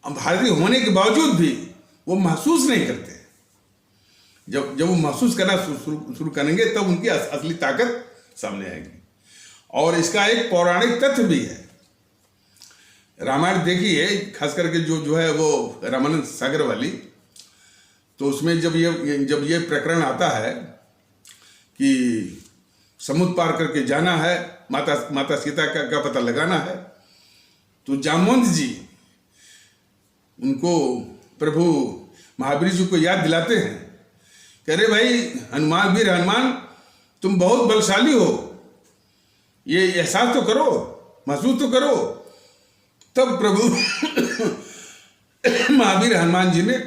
भारतीय होने के बावजूद भी वो महसूस नहीं करते। जब वो महसूस करना शुरू करेंगे तब उनकी असली ताकत सामने आएगी। और इसका एक पौराणिक तथ्य भी है। रामायण देखिए, खास करके जो है वो रामानंद सागर वाली, तो उसमें जब ये प्रकरण आता है कि समुद्र पार करके जाना है, माता सीता का पता लगाना है, तो जामवंत जी उनको प्रभु महावीर जी को याद दिलाते हैं, कह रहे भाई हनुमान, वीर हनुमान, तुम बहुत बलशाली हो, ये एहसास तो करो, महसूस तो करो। तब प्रभु महावीर हनुमान जी ने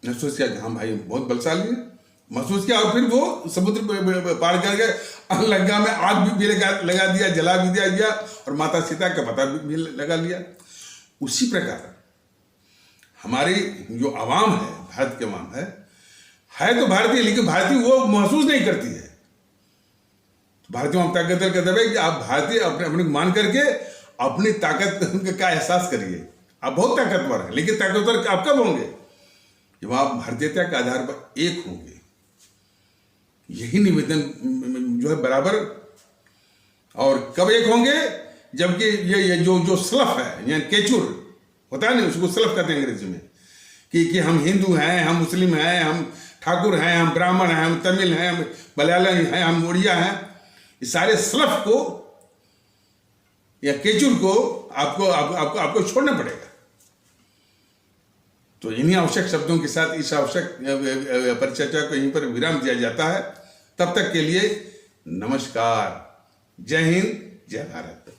महसूस किया कि हाँ भाई बहुत बलशाली है, महसूस किया, और फिर वो समुद्र पार करके लंका में आग भी लगा दिया, जला भी दिया और माता सीता का पता भी लगा लिया। उसी प्रकार हमारी जो आवाम है, भारत की आवाम है तो भारतीय, लेकिन भारतीय वो महसूस नहीं करती है। भारतीय जनता दल का दावा है कि आप भारतीय अपने मान करके अपनी ताकत का एहसास करिए। आप बहुत ताकतवर हैं, लेकिन ताकतवर आप कब होंगे? जब आप भारतीयता के आधार पर एक होंगे। यही निवेदन जो है बराबर। और कब एक होंगे? जबकि ये जो स्लफ है, यानी केचुर होता है ना, उसको स्लफ कहते हैं अंग्रेजी में, कि हम हिंदू हैं, हम मुस्लिम हैं, हम ठाकुर हैं, हम ब्राह्मण हैं, हम तमिल हैं, हम मलयालम हैं, हम उड़िया हैं। इस सारे स्लफ को या केचुर को आपको छोड़ना पड़ेगा। तो इन्हीं आवश्यक शब्दों के साथ इस आवश्यक परिचर्चा को यहीं पर विराम दिया जाता है। तब तक के लिए नमस्कार। जय हिंद, जय भारत।